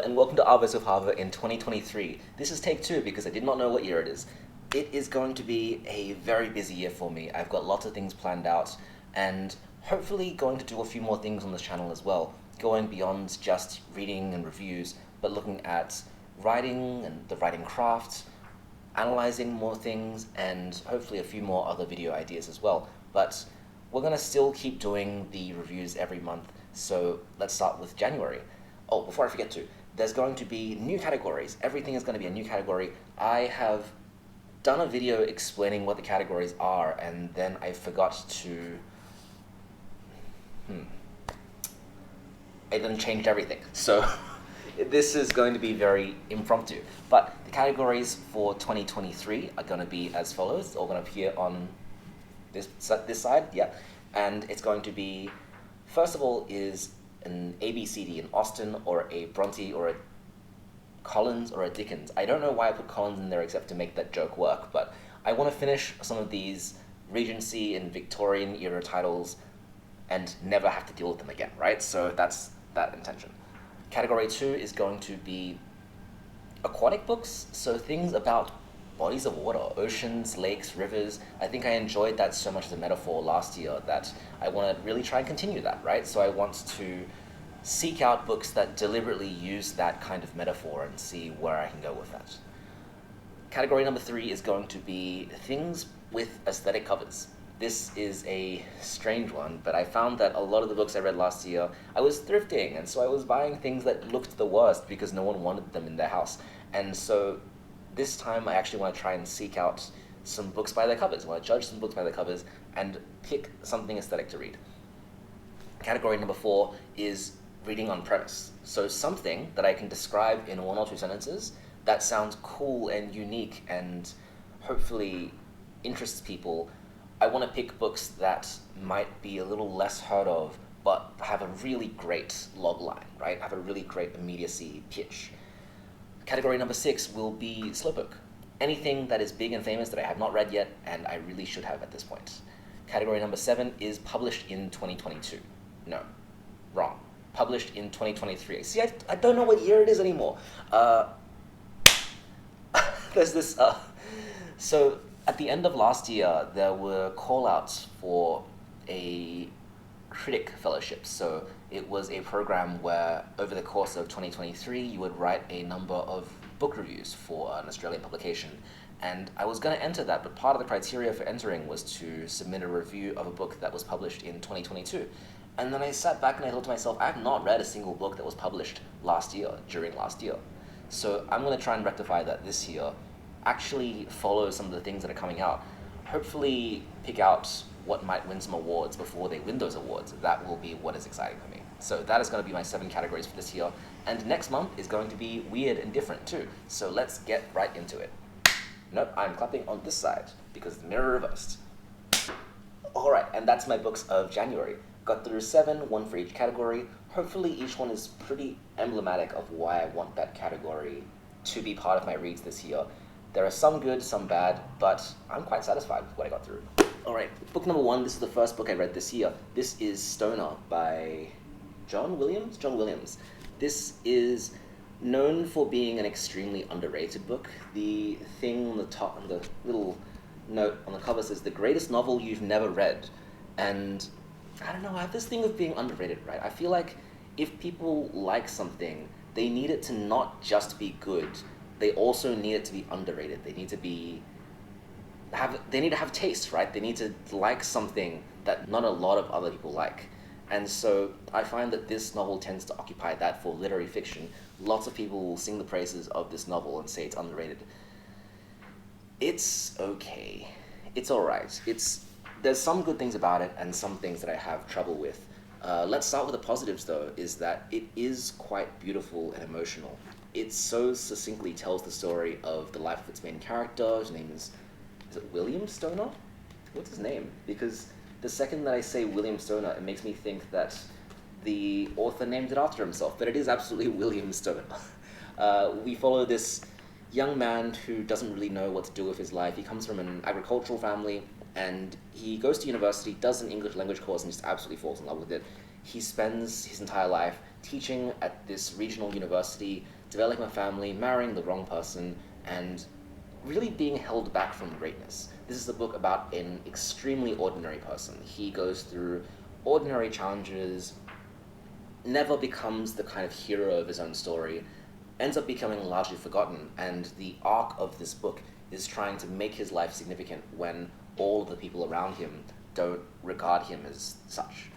and welcome to Arvos with Harvo in 2023. This is take 2 because I did not know what year it is. It is going to be a very busy year for me. I've got lots of things planned out and hopefully going to do a few more things on this channel as well, going beyond just reading and reviews, but looking at writing and the writing craft, analyzing more things, and hopefully a few more other video ideas as well. But we're going to still keep doing the reviews every month, so let's start with January. Oh, before I forget to, there's going to be new categories. Everything is going to be a new category. I have done a video explaining what the categories are, and then I forgot to... I then changed everything. So this is going to be very impromptu. But the categories for 2023 are going to be as follows. It's all going to appear on this side, yeah. And it's going to be, first of all, is an ABCD, an Austen or a Bronte or a Collins or a Dickens. I don't know why I put Collins in there except to make that joke work, but I want to finish some of these Regency and Victorian era titles and never have to deal with them again, right? So that's that intention. Category 2 is going to be aquatic books, so things about bodies of water, oceans, lakes, rivers. I think I enjoyed that so much as a metaphor last year that I want to really try and continue that, right? So I want to seek out books that deliberately use that kind of metaphor and see where I can go with that. Category number 3 is going to be things with aesthetic covers. This is a strange one, but I found that a lot of the books I read last year, I was thrifting, and so I was buying things that looked the worst because no one wanted them in their house. And so this time I actually want to try and seek out some books by their covers. I want to judge some books by their covers and pick something aesthetic to read. Category number 4 is reading on premise. So something that I can describe in 1 or 2 sentences that sounds cool and unique and hopefully interests people. I want to pick books that might be a little less heard of, but have a really great logline, right? Have a really great immediacy pitch. Category number 6 will be slowpoke. Anything that is big and famous that I have not read yet, and I really should have at this point. Category number 7 is published in 2022. No, wrong. Published in 2023. See, I don't know what year it is anymore. There's this... So at the end of last year, there were call-outs for a critic fellowship. So it was a program where over the course of 2023, you would write a number of book reviews for an Australian publication. And I was going to enter that, but part of the criteria for entering was to submit a review of a book that was published in 2022. And then I sat back and I thought to myself, I have not read a single book that was published during last year. So I'm going to try and rectify that this year, actually follow some of the things that are coming out, hopefully pick out what might win some awards before they win those awards. That will be what is exciting for me. So that is going to be my 7 categories for this year. And next month is going to be weird and different too. So let's get right into it. Nope, I'm clapping on this side because the mirror reversed. All right, and that's my books of January. Got through 7, 1 for each category. Hopefully each one is pretty emblematic of why I want that category to be part of my reads this year. There are some good, some bad, but I'm quite satisfied with what I got through. All right, book number 1, this is the first book I read this year. This is Stoner by John Williams? John Williams. This is known for being an extremely underrated book. The thing on the top, on the little note on the cover says, the greatest novel you've never read. And I don't know, I have this thing of being underrated, right? I feel like if people like something, they need it to not just be good, they also need it to be underrated. They need to have taste, right? They need to like something that not a lot of other people like. And so I find that this novel tends to occupy that for literary fiction. Lots of people will sing the praises of this novel and say it's underrated. It's okay. It's all right. There's some good things about it and some things that I have trouble with. Let's start with the positives, though, is that it is quite beautiful and emotional. It so succinctly tells the story of the life of its main character. His name is it William Stoner? What's his name? Because the second that I say William Stoner, it makes me think that the author named it after himself, but it is absolutely William Stoner. We follow this young man who doesn't really know what to do with his life. He comes from an agricultural family, and he goes to university, does an English language course, and just absolutely falls in love with it. He spends his entire life teaching at this regional university developing a family, marrying the wrong person, and really being held back from greatness. This is a book about an extremely ordinary person. He goes through ordinary challenges, never becomes the kind of hero of his own story, ends up becoming largely forgotten, and the arc of this book is trying to make his life significant when all of the people around him don't regard him as such.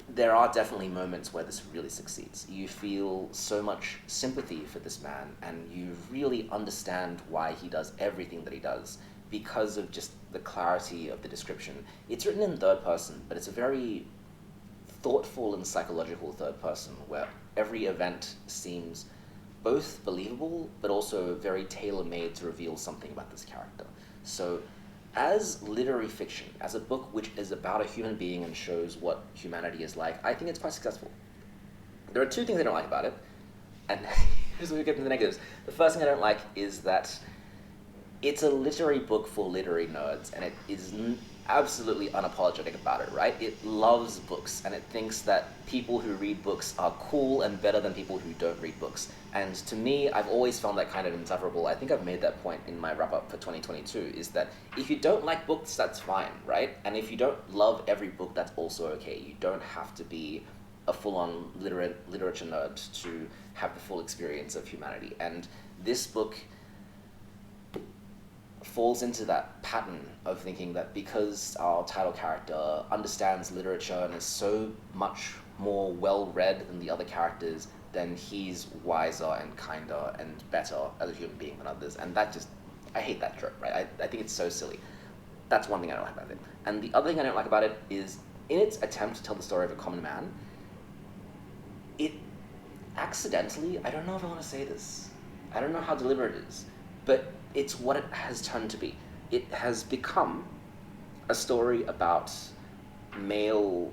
There are definitely moments where this really succeeds. You feel so much sympathy for this man, and you really understand why he does everything that he does because of just the clarity of the description. It's written in third person, but it's a very thoughtful and psychological third person where every event seems both believable but also very tailor-made to reveal something about this character. So as literary fiction, as a book which is about a human being and shows what humanity is like, I think it's quite successful. There are two things I don't like about it, and here's where we get into the negatives. The first thing I don't like is that it's a literary book for literary nerds, and it is absolutely unapologetic about it, right? It loves books, and it thinks that people who read books are cool and better than people who don't read books. And to me, I've always found that kind of insufferable. I think I've made that point in my wrap-up for 2022, is that if you don't like books, that's fine, right? And if you don't love every book, that's also okay. You don't have to be a full-on literature nerd to have the full experience of humanity. And this book falls into that pattern of thinking that because our title character understands literature and is so much more well-read than the other characters, then he's wiser and kinder and better as a human being than others. And that just, I hate that trope, right? I think it's so silly. That's one thing I don't like about it. And the other thing I don't like about it is, in its attempt to tell the story of a common man, it accidentally, I don't know if I want to say this, I don't know how deliberate it is, but it's what it has turned to be. It has become a story about male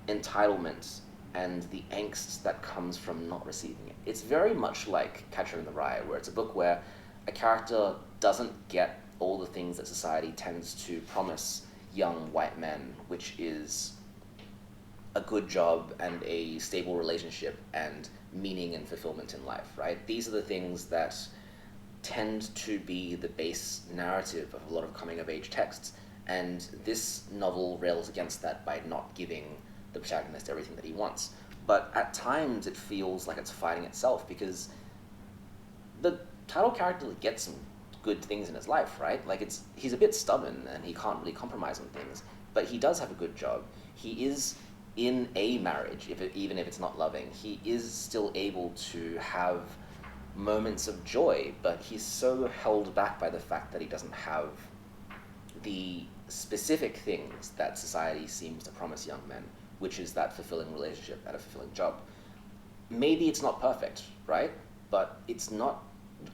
entitlement and the angst that comes from not receiving it. It's very much like Catcher in the Rye, where it's a book where a character doesn't get all the things that society tends to promise young white men, which is a good job and a stable relationship and meaning and fulfillment in life, right? These are the things that tend to be the base narrative of a lot of coming-of-age texts, and this novel rails against that by not giving the protagonist everything that he wants. But at times it feels like it's fighting itself, because the title character gets some good things in his life, right? Like, he's a bit stubborn and he can't really compromise on things, but he does have a good job. He is in a marriage, even if it's not loving. He is still able to have moments of joy, but he's so held back by the fact that he doesn't have the specific things that society seems to promise young men, which is that fulfilling relationship and a fulfilling job. Maybe it's not perfect, right? But it's not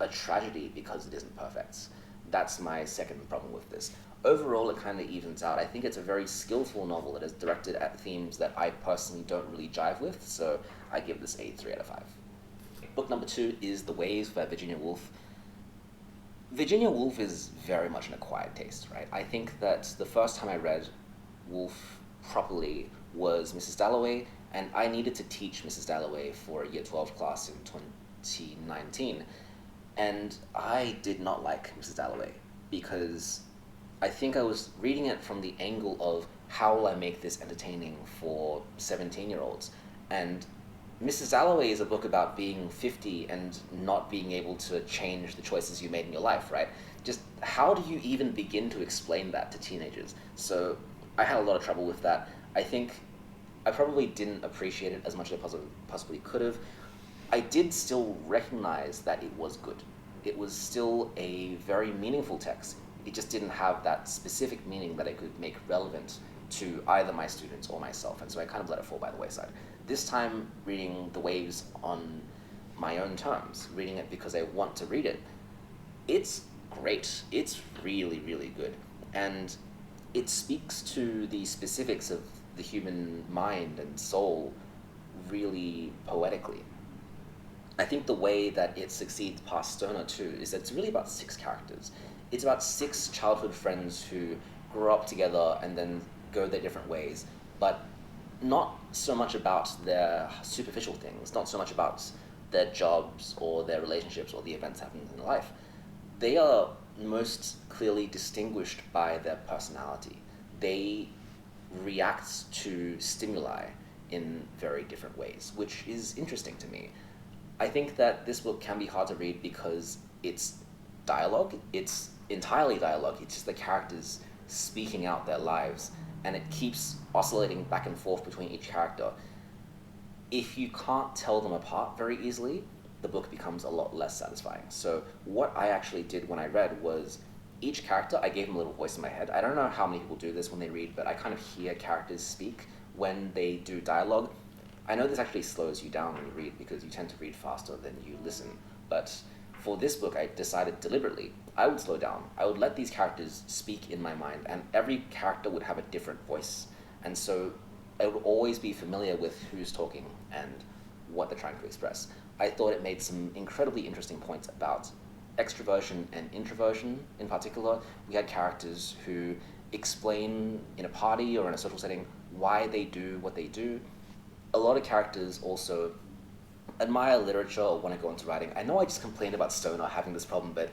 a tragedy because it isn't perfect. That's my second problem with this. Overall, it kind of evens out. I think it's a very skillful novel that is directed at themes that I personally don't really jive with, so I give this a 3 out of 5. Book number 2 is The Waves by Virginia Woolf. Virginia Woolf is very much an acquired taste, right? I think that the first time I read Woolf properly was Mrs. Dalloway, and I needed to teach Mrs. Dalloway for a Year 12 class in 2019. And I did not like Mrs. Dalloway because I think I was reading it from the angle of how will I make this entertaining for 17-year-olds. And Mrs. Dalloway is a book about being 50 and not being able to change the choices you made in your life, right? Just how do you even begin to explain that to teenagers? So I had a lot of trouble with that. I think I probably didn't appreciate it as much as I possibly could have. I did still recognize that it was good. It was still a very meaningful text. It just didn't have that specific meaning that it could make relevant to either my students or myself, and so I kind of let it fall by the wayside. This time, reading The Waves on my own terms, reading it because I want to read it, it's great. It's really, really good. And it speaks to the specifics of the human mind and soul really poetically. I think the way that it succeeds past Stoner too is that it's really about 6 characters. It's about 6 childhood friends who grow up together and then go their different ways, but not so much about their superficial things, not so much about their jobs or their relationships or the events happening in their life, they are most clearly distinguished by their personality. They react to stimuli in very different ways, which is interesting to me. I think that this book can be hard to read because it's dialogue. It's entirely dialogue. It's just the characters speaking out their lives, and it keeps oscillating back and forth between each character. If you can't tell them apart very easily, the book becomes a lot less satisfying. So what I actually did when I read was each character, I gave them a little voice in my head. I don't know how many people do this when they read, but I kind of hear characters speak when they do dialogue. I know this actually slows you down when you read because you tend to read faster than you listen, but for this book, I decided deliberately I would slow down. I would let these characters speak in my mind, and every character would have a different voice. And so I would always be familiar with who's talking and what they're trying to express. I thought it made some incredibly interesting points about extroversion and introversion in particular. We had characters who explain in a party or in a social setting why they do what they do. A lot of characters also admire literature or want to go into writing. I know I just complained about Stoner having this problem, but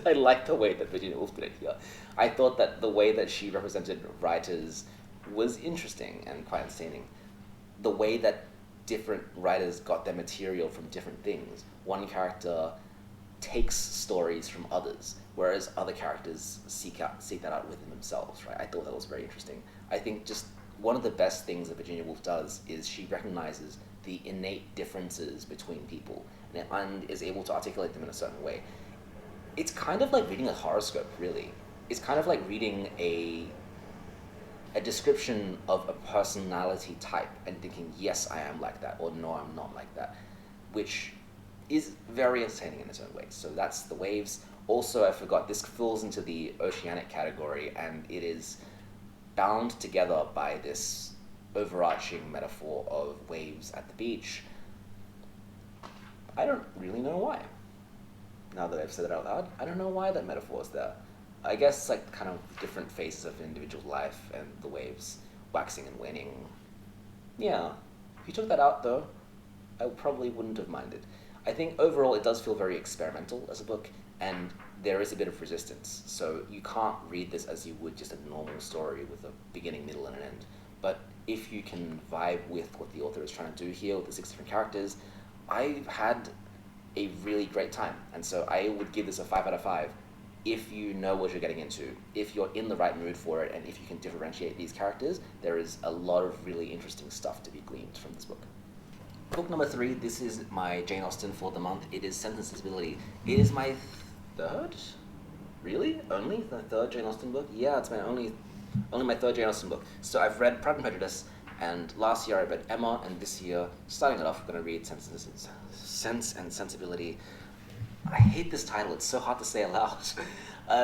I like the way that Virginia Woolf did it here. I thought that the way that she represented writers was interesting and quite entertaining. The way that different writers got their material from different things. One character takes stories from others, whereas other characters seek that out within themselves, right? I thought that was very interesting. I think just one of the best things that Virginia Woolf does is she recognizes the innate differences between people and is able to articulate them in a certain way. It's kind of like reading a horoscope, really. It's kind of like reading a description of a personality type and thinking, yes, I am like that, or no, I'm not like that, which is very entertaining in its own way. So that's The Waves. Also, I forgot, this falls into the oceanic category, and it is bound together by this overarching metaphor of waves at the beach. I don't really know why. Now that I've said it out loud, I don't know why that metaphor is there. I guess it's like kind of different phases of an individual life and the waves waxing and waning. Yeah, if you took that out though, I probably wouldn't have minded. I think overall it does feel very experimental as a book, and there is a bit of resistance. So you can't read this as you would just a normal story with a beginning, middle, and an end. But if you can vibe with what the author is trying to do here with the 6 different characters, I've had a really great time. And so I would give this a 5 out of 5 if you know what you're getting into, if you're in the right mood for it, and if you can differentiate these characters. There is a lot of really interesting stuff to be gleaned from this book. Book number 3, this is my Jane Austen for the month. It is Sensibility. It is my third? Really? Only the third Jane Austen book? Yeah, it's only my third Jane Austen book. So I've read Pride and Prejudice, and last year I read Emma, and this year, starting it off, I'm going to read Sense and Sensibility. I hate this title, it's so hard to say aloud.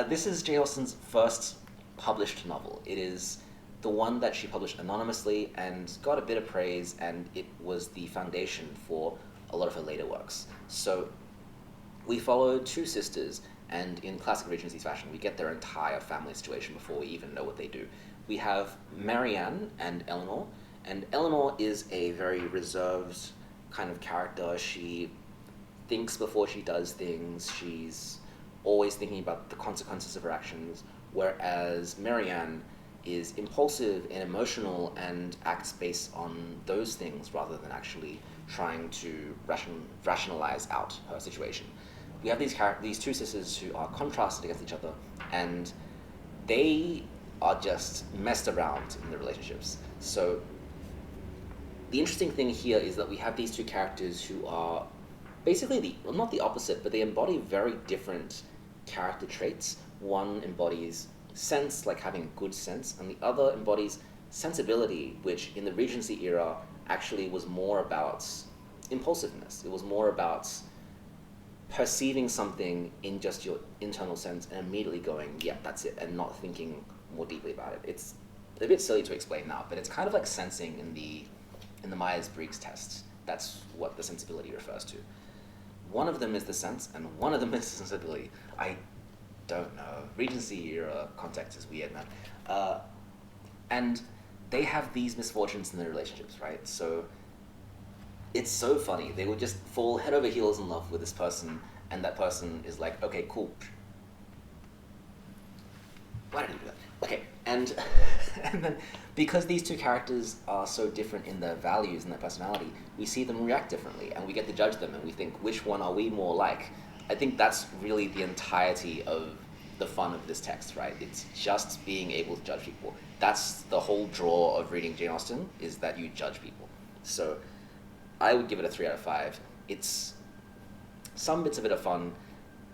This is Jane Austen's first published novel. It is the one that she published anonymously and got a bit of praise, and it was the foundation for a lot of her later works. So we follow 2 sisters, and in classic Regency fashion, we get their entire family situation before we even know what they do. We have Marianne and Eleanor, and Eleanor is a very reserved kind of character. She thinks before she does things. She's always thinking about the consequences of her actions, whereas Marianne is impulsive and emotional and acts based on those things rather than actually trying to rationalize out her situation. We have these 2 sisters who are contrasted against each other, and they are just messed around in their relationships. So the interesting thing here is that we have these 2 characters who are basically not the opposite, but they embody very different character traits. One embodies sense, like having good sense, and the other embodies sensibility, which in the Regency era actually was more about impulsiveness. It was more about perceiving something in just your internal sense and immediately going, yeah, that's it, and not thinking more deeply about it. It's a bit silly to explain now, but it's kind of like sensing in the Myers-Briggs test. That's what the sensibility refers to. One of them is the sense, and one of them is the sensibility. I don't know. Regency era context is weird, man. And they have these misfortunes in their relationships, right? So It's so funny. They would just fall head over heels in love with this person, and that person is like, okay, cool. Why did I do that? Okay, and and then because these two characters are so different in their values and their personality, we see them react differently, and we get to judge them, and we think, which one are we more like? I think that's really the entirety of the fun of this text, right? It's just being able to judge people. That's the whole draw of reading Jane Austen, is that you judge people. So I would give it a 3 out of 5. It's some bits of it are fun.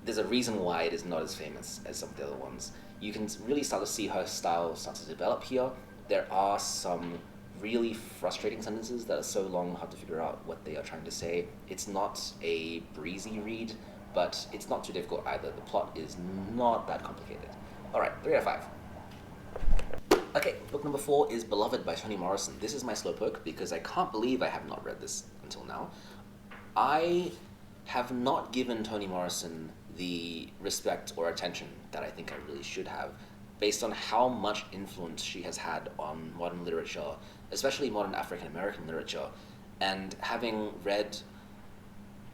There's a reason why it is not as famous as some of the other ones. You can really start to see her style start to develop here. There are some really frustrating sentences that are so long, hard to figure out what they are trying to say. It's not a breezy read, but it's not too difficult either. The plot is not that complicated. All right, 3 out of 5. Okay, book number 4 is Beloved by Toni Morrison. This is my slowpoke because I can't believe I have not read this until now. I have not given Toni Morrison the respect or attention that I think I really should have, based on how much influence she has had on modern literature, especially modern African American literature, and having read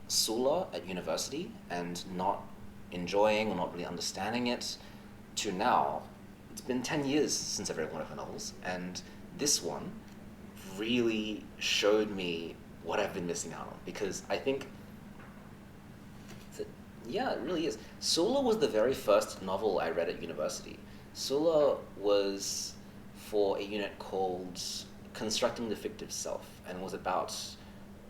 Sula at university and not enjoying or not really understanding it, to now, it's been 10 years since I've read one of her novels, and this one really showed me what I've been missing out on, because I think that, yeah, it really is. Sula was the very first novel I read at university. Sula was for a unit called Constructing the Fictive Self, and was about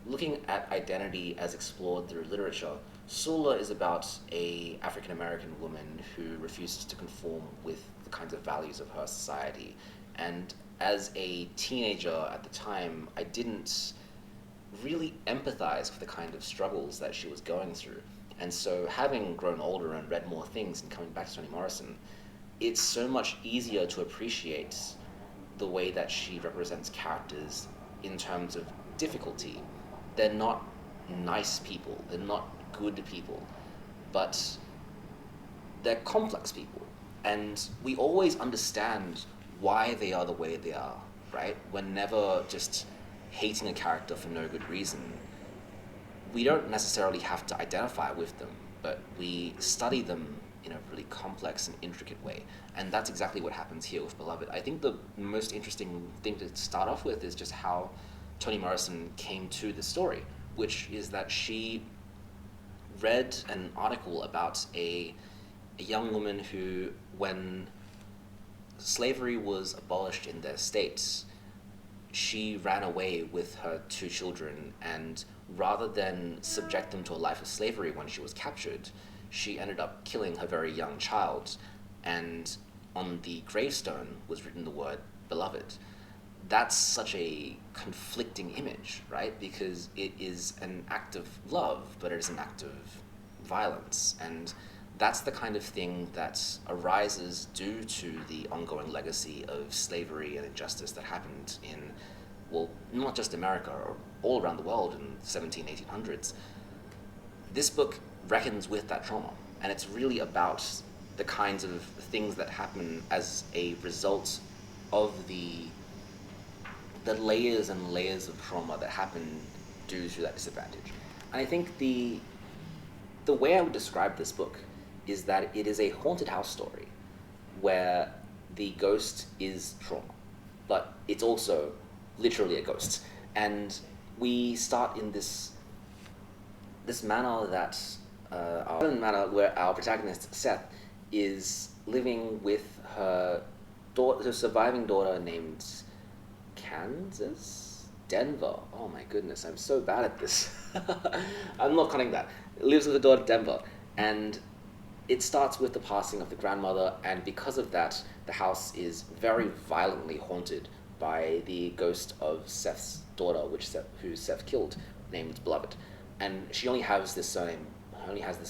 looking at identity as explored through literature. Sula is about a African-American woman who refuses to conform with the kinds of values of her society. And as a teenager at the time, I didn't really empathize with the kind of struggles that she was going through. And so having grown older and read more things and coming back to Toni Morrison, it's so much easier to appreciate the way that she represents characters in terms of difficulty. They're not nice people, they're not good people, but they're complex people. And we always understand why they are the way they are, right? We're never just hating a character for no good reason. We don't necessarily have to identify with them, but we study them in a really complex and intricate way. And that's exactly what happens here with Beloved. I think the most interesting thing to start off with is just how Toni Morrison came to the story, which is that she read an article about a young woman who, when slavery was abolished in their states, she ran away with her 2 children, and rather than subject them to a life of slavery when she was captured, she ended up killing her very young child, and on the gravestone was written the word beloved. That's such a conflicting image, right? Because it is an act of love, but it is an act of violence. And that's the kind of thing that arises due to the ongoing legacy of slavery and injustice that happened in, well, not just America, or all around the world in the 1800s. This book reckons with that trauma, and it's really about the kinds of things that happen as a result of the layers and layers of trauma that happen due to that disadvantage. And I think the way I would describe this book is that it is a haunted house story where the ghost is trauma, but it's also literally a ghost. And we start in this manner that where our protagonist Seth is living with her surviving daughter named Denver. Oh my goodness, I'm so bad at this. I'm not cutting that. Lives with her daughter Denver, and it starts with the passing of the grandmother, and because of that, the house is very violently haunted by the ghost of Seth's daughter, who Seth killed, named Beloved. And she only has this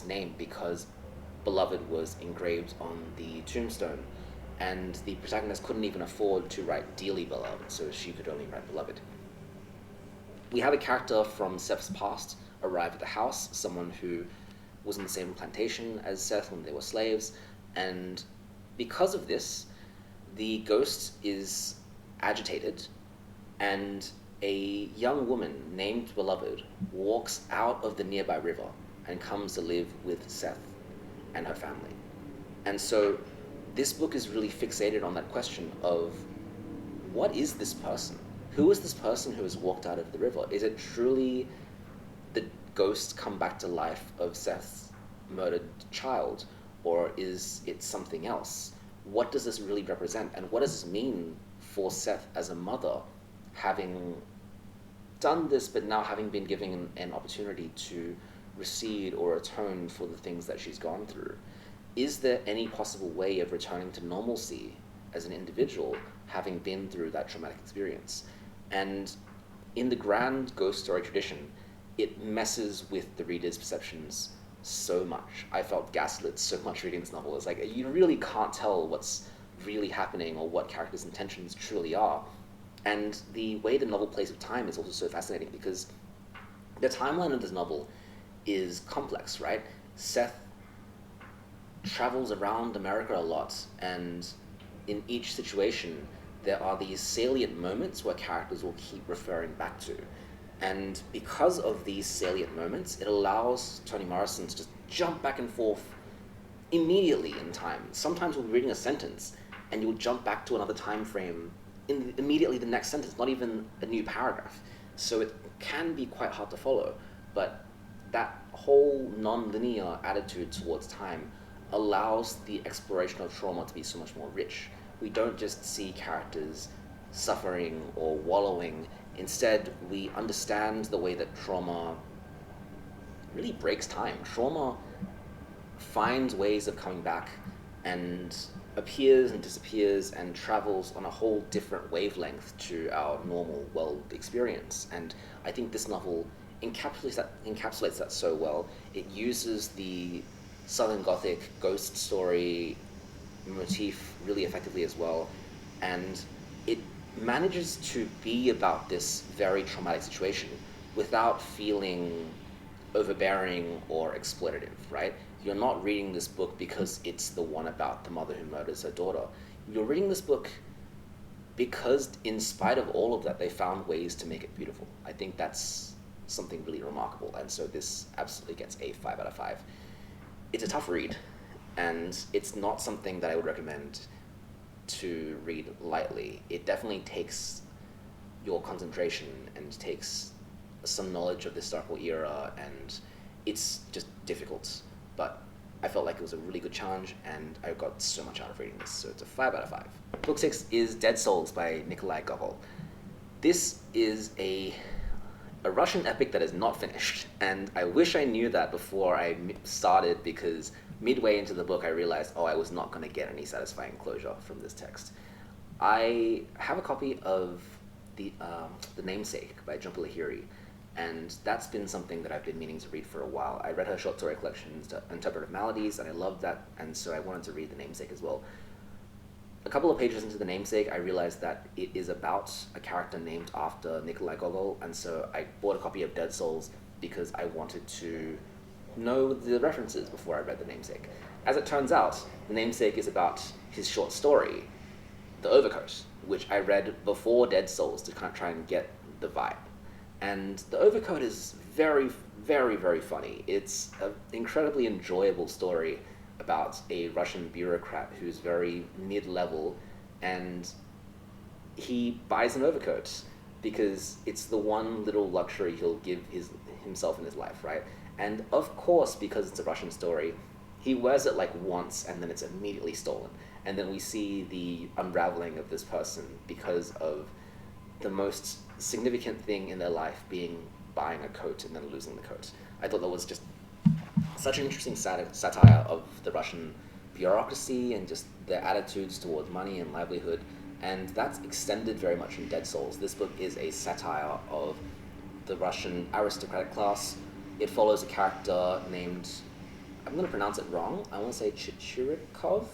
name because Beloved was engraved on the tombstone, and the protagonist couldn't even afford to write Dearly Beloved, so she could only write Beloved. We have a character from Seth's past arrive at the house, someone who was in the same plantation as Seth when they were slaves, and because of this, the ghost is agitated, and a young woman named Beloved walks out of the nearby river and comes to live with Seth and her family. And so this book is really fixated on that question of, what is this person? Who is this person who has walked out of the river? Is it truly the ghost come back to life of Seth's murdered child, or is it something else? What does this really represent, and what does this mean for Seth as a mother, having done this but now having been given an opportunity to recede or atone for the things that she's gone through? Is there any possible way of returning to normalcy as an individual, having been through that traumatic experience? And in the grand ghost story tradition, it messes with the reader's perceptions so much. I felt gaslit so much reading this novel. It's like, you really can't tell what's really happening or what characters' intentions truly are. And the way the novel plays with time is also so fascinating, because the timeline of this novel is complex, right? Seth travels around America a lot, and in each situation there are these salient moments where characters will keep referring back to. And because of these salient moments, it allows Toni Morrison to just jump back and forth immediately in time. Sometimes we'll be reading a sentence and you'll jump back to another time frame in immediately the next sentence, not even a new paragraph. So it can be quite hard to follow, but that whole non-linear attitude towards time allows the exploration of trauma to be so much more rich. We don't just see characters suffering or wallowing. Instead, we understand the way that trauma really breaks time. Trauma finds ways of coming back and appears and disappears and travels on a whole different wavelength to our normal world experience. And I think this novel encapsulates that so well. It uses the Southern Gothic ghost story motif really effectively as well, and it manages to be about this very traumatic situation without feeling overbearing or exploitative, right? You're not reading this book because it's the one about the mother who murders her daughter. You're reading this book because, in spite of all of that, they found ways to make it beautiful. I think that's something really remarkable, and so this absolutely gets a 5 out of 5. It's a tough read, and it's not something that I would recommend to read lightly. It definitely takes your concentration and takes some knowledge of the historical era, and it's just difficult. But I felt like it was a really good challenge, and I got so much out of reading this, so it's a 5 out of 5. Book 6 is Dead Souls by Nikolai Gogol. This is a Russian epic that is not finished, and I wish I knew that before I started, because midway into the book I realized, I was not going to get any satisfying closure from this text. I have a copy of the Namesake by Jhumpa Lahiri, and that's been something that I've been meaning to read for a while. I read her short story collection, Interpretive Maladies, and I loved that, and so I wanted to read The Namesake as well. A couple of pages into The Namesake, I realized that it is about a character named after Nikolai Gogol, and so I bought a copy of Dead Souls because I wanted to know the references before I read The Namesake. As it turns out, The Namesake is about his short story, The Overcoat, which I read before Dead Souls to kind of try and get the vibe. And The Overcoat is very, very, very funny. It's an incredibly enjoyable story about a Russian bureaucrat who's very mid-level, and he buys an overcoat because it's the one little luxury he'll give himself in his life, right? And of course, because it's a Russian story, he wears it like once and then it's immediately stolen. And then we see the unraveling of this person because of the most significant thing in their life being buying a coat and then losing the coat. I thought that was just such an interesting satire of the Russian bureaucracy and just their attitudes towards money and livelihood, and that's extended very much in Dead Souls. This book is a satire of the Russian aristocratic class. It follows a character named, I'm going to pronounce it wrong, I want to say Chichirikov.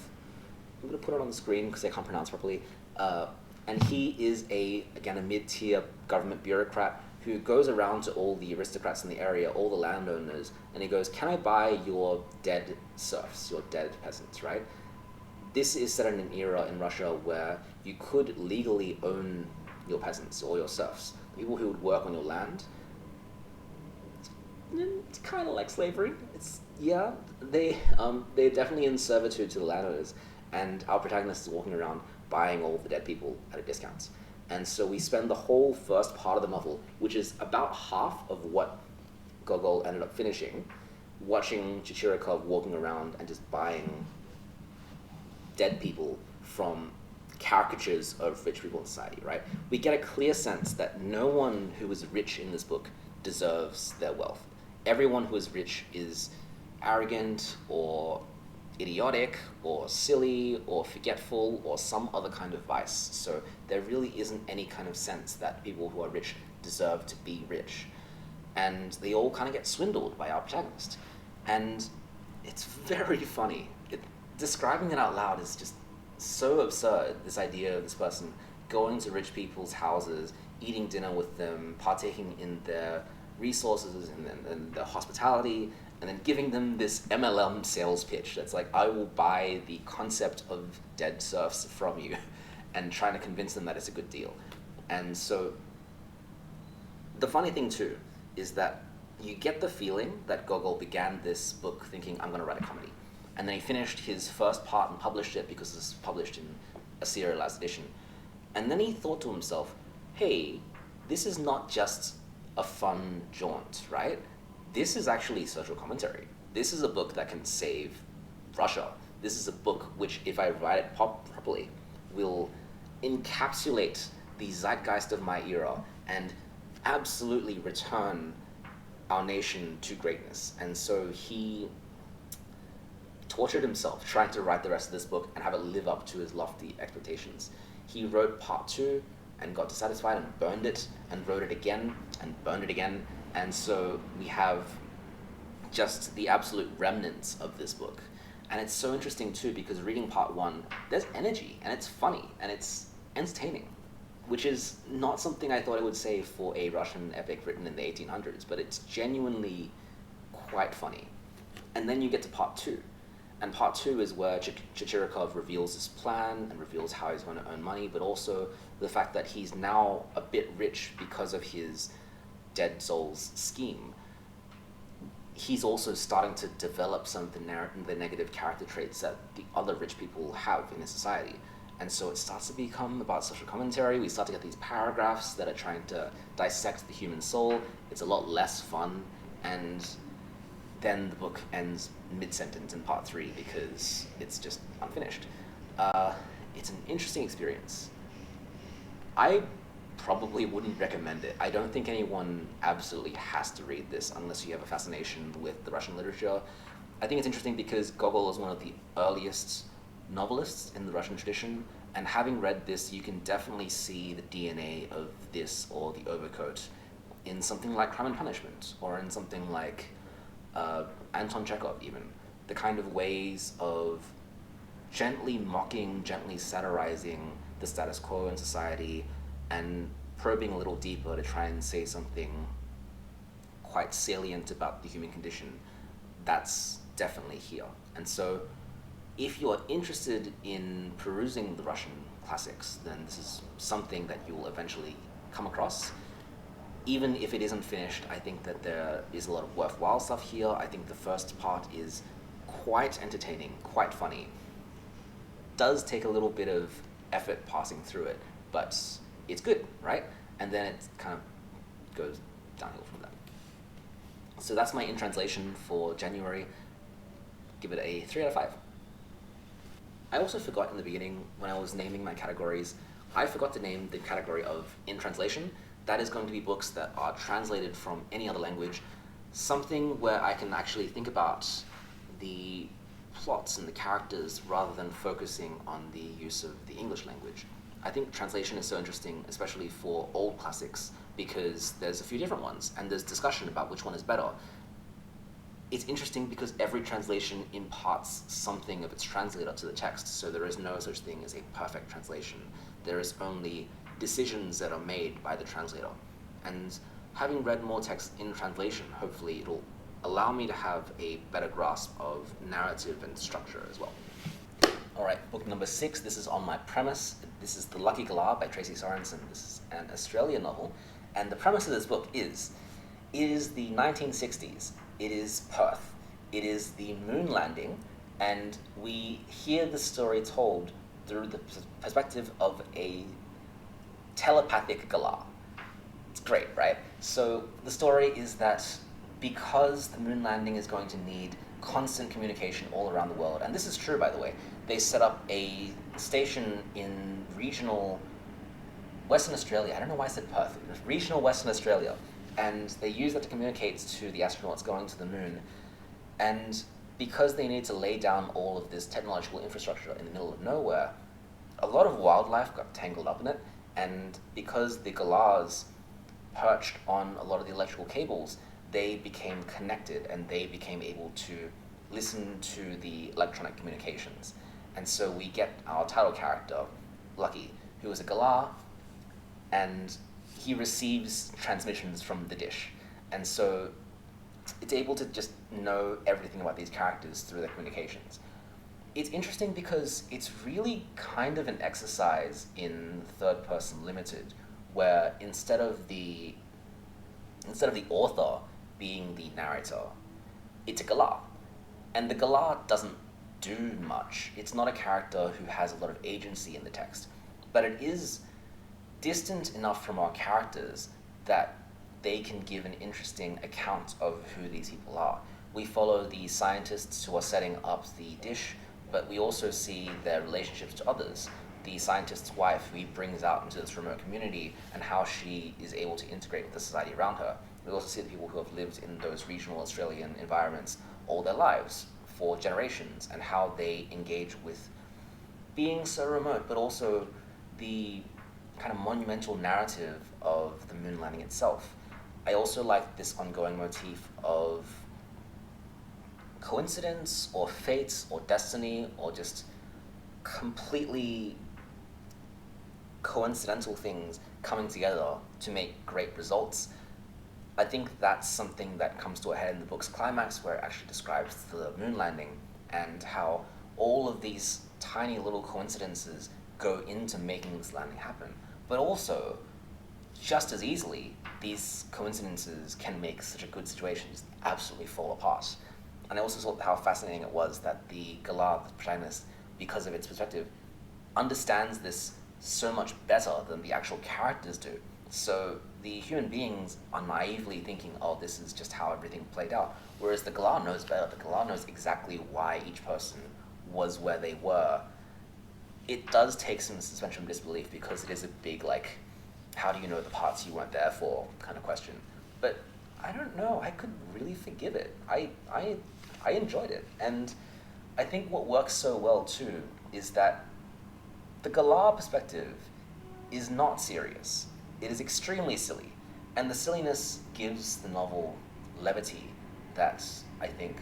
I'm going to put it on the screen because I can't pronounce properly. And he is, again, a mid-tier government bureaucrat who goes around to all the aristocrats in the area, all the landowners, and he goes, can I buy your dead serfs, your dead peasants, right? This is set in an era in Russia where you could legally own your peasants or your serfs, the people who would work on your land. It's kind of like slavery. They're definitely in servitude to the landowners, and our protagonist is walking around buying all the dead people at a discount. And so we spend the whole first part of the novel, which is about half of what Gogol ended up finishing, watching Chichirikov walking around and just buying dead people from caricatures of rich people in society, right? We get a clear sense that no one who is rich in this book deserves their wealth. Everyone who is rich is arrogant or idiotic or silly or forgetful or some other kind of vice. So there really isn't any kind of sense that people who are rich deserve to be rich. And they all kind of get swindled by our protagonist. And it's very funny. Describing it out loud is just so absurd, this idea of this person going to rich people's houses, eating dinner with them, partaking in their resources and their hospitality, and then giving them this MLM sales pitch that's like, I will buy the concept of dead serfs from you, and trying to convince them that it's a good deal. And so the funny thing too is that you get the feeling that Gogol began this book thinking, I'm going to write a comedy. And then he finished his first part and published it because it's published in a serialized edition. And then he thought to himself, hey, this is not just a fun jaunt, right? This is actually social commentary. This is a book that can save Russia. This is a book which, if I write it properly, will encapsulate the zeitgeist of my era and absolutely return our nation to greatness. And so he tortured himself trying to write the rest of this book and have it live up to his lofty expectations. He wrote part 2 and got dissatisfied and burned it, and wrote it again and burned it again. And so we have just the absolute remnants of this book. And it's so interesting too, because reading part 1, there's energy and it's funny and it's entertaining, which is not something I thought I would say for a Russian epic written in the 1800s, but it's genuinely quite funny. And then you get to part 2. And part 2 is where Chichirikov reveals his plan and reveals how he's going to earn money, but also the fact that he's now a bit rich because of his dead souls scheme. He's also starting to develop some of the negative character traits that the other rich people have in his society. And so it starts to become about social commentary. We start to get these paragraphs that are trying to dissect the human soul. It's a lot less fun, and then the book ends mid-sentence in part 3 because it's just unfinished. It's an interesting experience. I probably wouldn't recommend it. I don't think anyone absolutely has to read this unless you have a fascination with the Russian literature. I think it's interesting because Gogol is one of the earliest novelists in the Russian tradition, and having read this, you can definitely see the DNA of this or The Overcoat in something like Crime and Punishment, or in something like Anton Chekhov even. The kind of ways of gently mocking, gently satirizing the status quo in society, and probing a little deeper to try and say something quite salient about the human condition. That's definitely here. And so if you're interested in perusing the Russian classics, then this is something that you will eventually come across. Even if it isn't finished, I think that there is a lot of worthwhile stuff here. I think the first part is quite entertaining, quite funny. Does take a little bit of effort passing through it, but it's good, right? And then it kind of goes downhill from that. So that's my in translation for January. Give it a 3 out of 5. I also forgot in the beginning, when I was naming my categories, I forgot to name the category of in translation. That is going to be books that are translated from any other language, something where I can actually think about the plots and the characters rather than focusing on the use of the English language. I think translation is so interesting, especially for old classics, because there's a few different ones, and there's discussion about which one is better. It's interesting because every translation imparts something of its translator to the text, so there is no such thing as a perfect translation. There is only decisions that are made by the translator. And having read more text in translation, hopefully it'll allow me to have a better grasp of narrative and structure as well. All right, book number 6. This is on my premise. This is The Lucky Galah by Tracy Sorensen. This is an Australian novel. And the premise of this book is, it is the 1960s. It is Perth. It is the moon landing. And we hear the story told through the perspective of a telepathic Galah. It's great, right? So the story is that because the moon landing is going to need constant communication all around the world, and this is true, by the way, they set up a station in regional Western Australia. I don't know why I said Perth. Regional Western Australia. And they use that to communicate to the astronauts going to the moon. And because they need to lay down all of this technological infrastructure in the middle of nowhere, a lot of wildlife got tangled up in it. And because the Galahs perched on a lot of the electrical cables, they became connected and they became able to listen to the electronic communications. And so we get our title character, Lucky, who is a Galah, and he receives transmissions from the dish. And so it's able to just know everything about these characters through their communications. It's interesting because it's really kind of an exercise in third person limited, where instead of the author being the narrator, it's a Galah. And the Galah doesn't do much. It's not a character who has a lot of agency in the text, but it is distant enough from our characters that they can give an interesting account of who these people are. We follow the scientists who are setting up the dish, but we also see their relationships to others. The scientist's wife, who he brings out into this remote community, and how she is able to integrate with the society around her. We also see the people who have lived in those regional Australian environments all their lives, for generations, and how they engage with being so remote, but also the kind of monumental narrative of the moon landing itself. I also like this ongoing motif of coincidence or fate or destiny or just completely coincidental things coming together to make great results. I think that's something that comes to a head in the book's climax, where it actually describes the moon landing and how all of these tiny little coincidences go into making this landing happen. But also, just as easily, these coincidences can make such a good situation just absolutely fall apart. And I also thought how fascinating it was that the Galah, the protagonist, because of its perspective, understands this so much better than the actual characters do. So the human beings are naively thinking, oh, this is just how everything played out. Whereas the Galah knows better. The Galah knows exactly why each person was where they were. It does take some suspension of disbelief because it is a big, like, how do you know the parts you weren't there for kind of question. But I don't know, I could really forgive it. I enjoyed it. And I think what works so well too is that the Galah perspective is not serious. It is extremely silly. And the silliness gives the novel levity that I think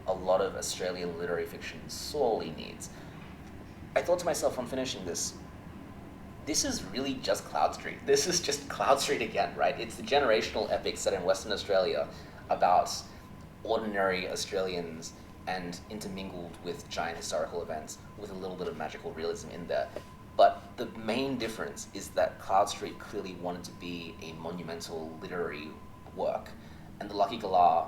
a lot of Australian literary fiction sorely needs. I thought to myself on finishing this is really just Cloud Street. This is just Cloud Street again, right? It's the generational epic set in Western Australia about ordinary Australians and intermingled with giant historical events with a little bit of magical realism in there. But the main difference is that Cloud Street clearly wanted to be a monumental literary work, and The Lucky Galah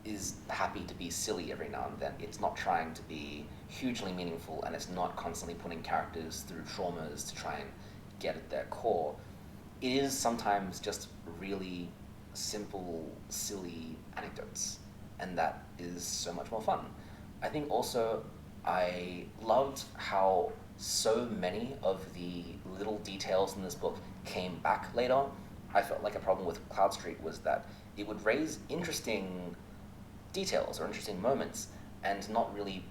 is happy to be silly every now and then. It's not trying to be hugely meaningful, and it's not constantly putting characters through traumas to try and get at their core. It is sometimes just really simple, silly anecdotes, and that is so much more fun. I think also I loved how so many of the little details in this book came back later. I felt like a problem with Cloud Street was that it would raise interesting details or interesting moments and not really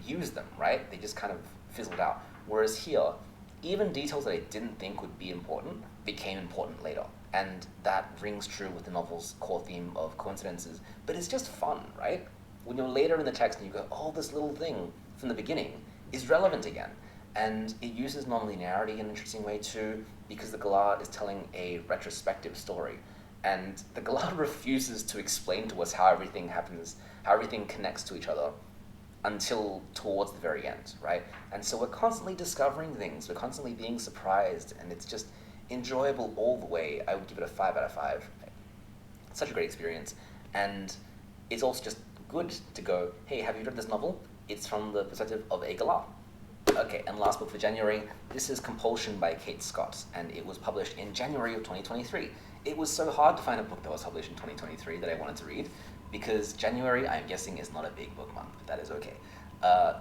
use them, right? They just kind of fizzled out. Whereas here, even details that I didn't think would be important became important later. And that rings true with the novel's core theme of coincidences, but it's just fun, right? When you're later in the text and you go, oh, this little thing from the beginning is relevant again. And it uses nonlinearity in an interesting way too, because the Galah is telling a retrospective story. And the Galah refuses to explain to us how everything happens, how everything connects to each other. until towards the very end, right? And so we're constantly discovering things, we're constantly being surprised, and it's just enjoyable all the way. I would give it a 5 out of 5. Such a great experience. And it's also just good to go, hey, have you read this novel? It's from the perspective of a Galah. Okay, and last book for January, this is Compulsion by Kate Scott, and it was published in January of 2023. It was so hard to find a book that was published in 2023 that I wanted to read, because January, I'm guessing, is not a big book month, but that is okay.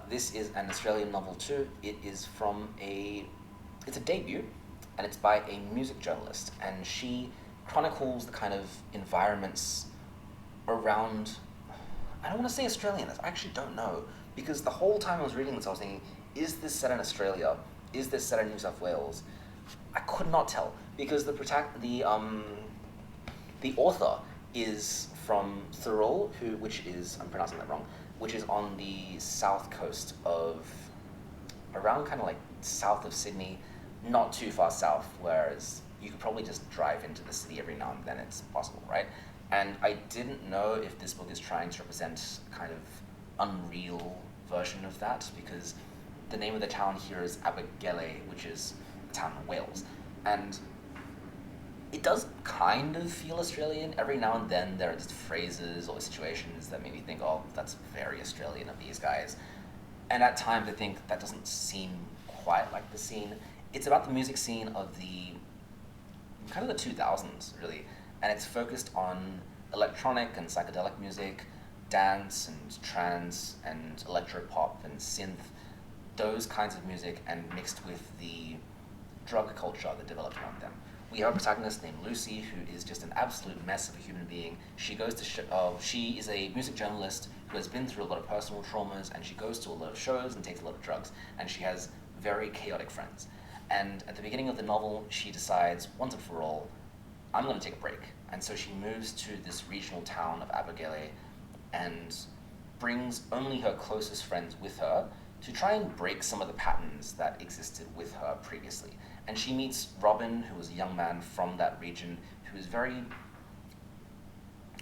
This is an Australian novel too. It is it's a debut, and it's by a music journalist, and she chronicles the kind of environments around, I don't want to say Australian, I actually don't know, because the whole time I was reading this I was thinking, is this set in Australia? Is this set in New South Wales? I could not tell, because the author is from Thurl, which is, I'm pronouncing that wrong, which is on the south coast of, around kind of like south of Sydney, not too far south, whereas you could probably just drive into the city every now and then, it's possible, right? And I didn't know if this book is trying to represent kind of unreal version of that, because the name of the town here is Abergele, which is a town in Wales. And it does kind of feel Australian. Every now and then there are just phrases or situations that make me think, oh, that's very Australian of these guys. And at times I think that doesn't seem quite like the scene. It's about the music scene of the kind of the 2000s, really. And it's focused on electronic and psychedelic music, dance and trance and electropop and synth, those kinds of music, and mixed with the drug culture that developed around them. We have a protagonist named Lucy, who is just an absolute mess of a human being. She goes to she is a music journalist who has been through a lot of personal traumas, and she goes to a lot of shows and takes a lot of drugs, and she has very chaotic friends. And at the beginning of the novel, she decides, once and for all, I'm going to take a break. And so she moves to this regional town of Abergele and brings only her closest friends with her to try and break some of the patterns that existed with her previously. And she meets Robin, who is a young man from that region, who is very,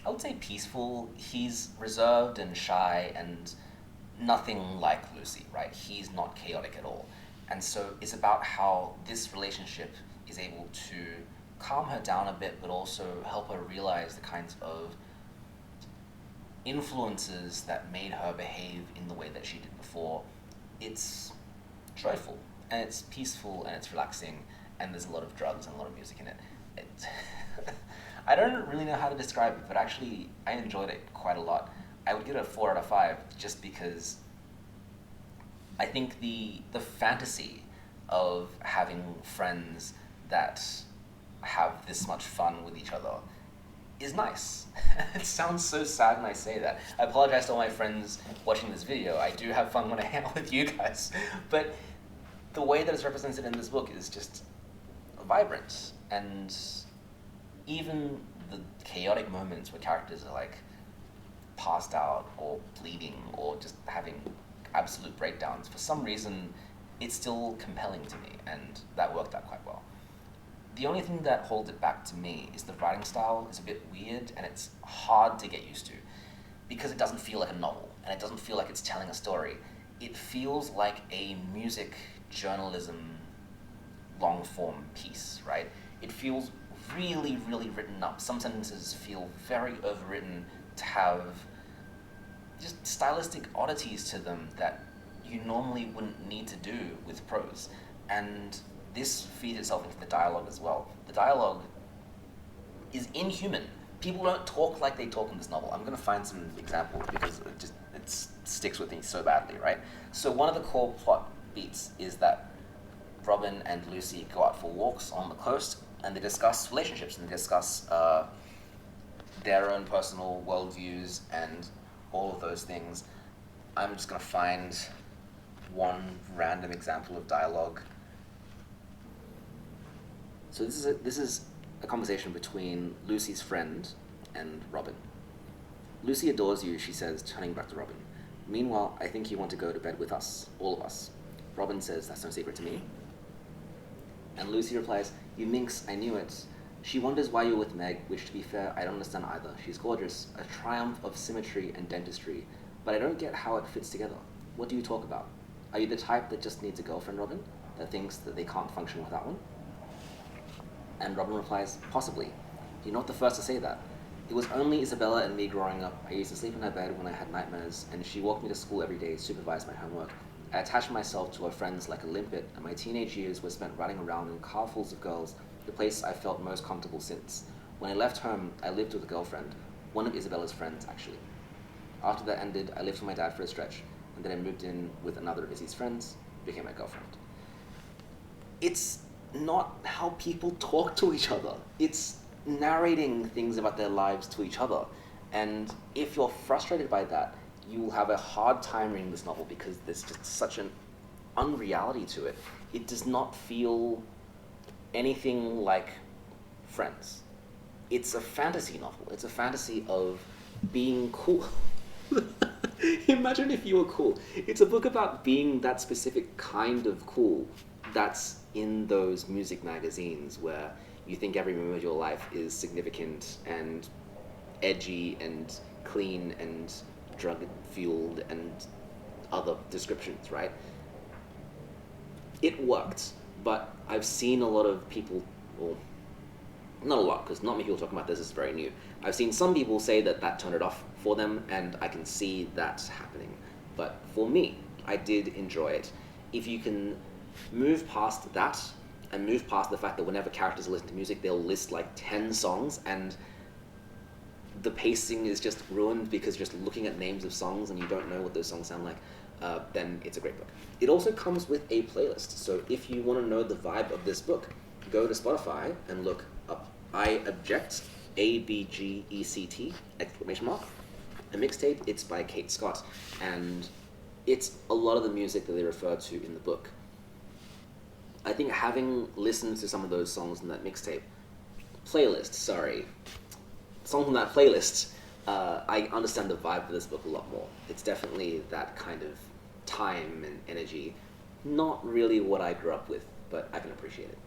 I would say, peaceful. He's reserved and shy and nothing like Lucy, right? He's not chaotic at all. And so it's about how this relationship is able to calm her down a bit, but also help her realize the kinds of influences that made her behave in the way that she did before. It's joyful, and it's peaceful, and it's relaxing, and there's a lot of drugs and a lot of music in it. I don't really know how to describe it, but actually I enjoyed it quite a lot. I would give it a 4 out of 5 just because I think the fantasy of having friends that have this much fun with each other is nice. It sounds so sad when I say that. I apologize to all my friends watching this video. I do have fun when I hang out with you guys. But the way that it's represented in this book is just vibrant. And even the chaotic moments where characters are like passed out or bleeding or just having absolute breakdowns, for some reason it's still compelling to me, and that worked out quite well. The only thing that holds it back to me is the writing style is a bit weird, and it's hard to get used to because it doesn't feel like a novel, and it doesn't feel like it's telling a story. It feels like a music journalism long form piece, right? It feels really, really written up. Some sentences feel very overwritten to have just stylistic oddities to them that you normally wouldn't need to do with prose. And this feeds itself into the dialogue as well. The dialogue is inhuman. People don't talk like they talk in this novel. I'm going to find some examples because it sticks with me so badly, right? So one of the core plot beats is that Robin and Lucy go out for walks on the coast, and they discuss relationships, and they discuss their own personal worldviews and all of those things. I'm just going to find one random example of dialogue. So this is a conversation between Lucy's friend and Robin. Lucy adores you, she says, turning back to Robin. Meanwhile, I think you want to go to bed with us, all of us. Robin says, that's no secret to me. And Lucy replies, you minx, I knew it. She wonders why you're with Meg, which to be fair, I don't understand either. She's gorgeous, a triumph of symmetry and dentistry, but I don't get how it fits together. What do you talk about? Are you the type that just needs a girlfriend, Robin, that thinks that they can't function without one? And Robin replies, possibly. You're not the first to say that. It was only Isabella and me growing up. I used to sleep in her bed when I had nightmares, and she walked me to school every day, supervised my homework. I attached myself to her friends like a limpet, and my teenage years were spent riding around in carfuls of girls, the place I felt most comfortable since. When I left home, I lived with a girlfriend, one of Isabella's friends, actually. After that ended, I lived with my dad for a stretch, and then I moved in with another of Izzy's friends, became my girlfriend. It's not how people talk to each other. It's narrating things about their lives to each other. And if you're frustrated by that, you will have a hard time reading this novel because there's just such an unreality to it. It does not feel anything like Friends. It's a fantasy novel. It's a fantasy of being cool. Imagine if you were cool. It's a book about being that specific kind of cool that's in those music magazines where you think every moment of your life is significant and edgy and clean and drug-fueled and other descriptions, right? It worked, but I've seen a lot of people, well, not a lot, because not many people talking about this is very new. I've seen some people say that turned it off for them, and I can see that happening. But for me, I did enjoy it. If you can move past that, and move past the fact that whenever characters listen to music, they'll list like 10 songs, and the pacing is just ruined because you're just looking at names of songs and you don't know what those songs sound like, then it's a great book. It also comes with a playlist, so if you want to know the vibe of this book, go to Spotify and look up I Object, ABGECT, exclamation mark, a mixtape. It's by Kate Scott, and it's a lot of the music that they refer to in the book. I think having listened to some of those songs in that mixtape, songs on that playlist, I understand the vibe of this book a lot more. It's definitely that kind of time and energy. Not really what I grew up with, but I can appreciate it.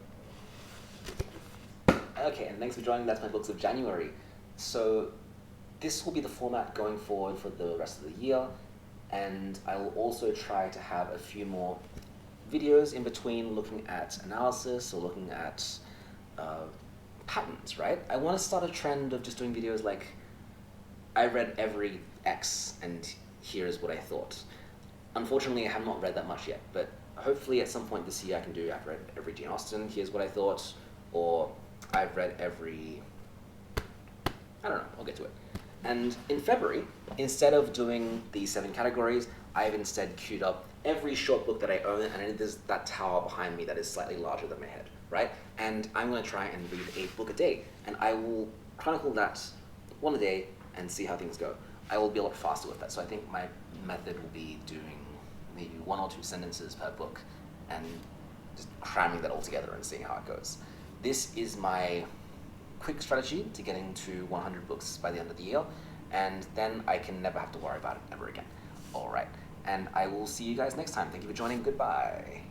Okay, and thanks for joining. That's my books of January. So this will be the format going forward for the rest of the year, and I will also try to have a few more videos in between looking at analysis or looking at patterns, right? I want to start a trend of just doing videos like, I read every X and here's what I thought. Unfortunately, I have not read that much yet, but hopefully at some point this year I can do, I've read every Jane Austen, here's what I thought, or I've read every, I don't know, I'll get to it. And in February, instead of doing the 7 categories, I've instead queued up every short book that I own, and there's that tower behind me that is slightly larger than my head, right? And I'm going to try and read a book a day, and I will chronicle that one a day and see how things go. I will be a lot faster with that, so I think my method will be doing maybe 1 or 2 sentences per book and just cramming that all together and seeing how it goes. This is my quick strategy to getting to 100 books by the end of the year, and then I can never have to worry about it ever again. All right, and I will see you guys next time. Thank you for joining. Goodbye.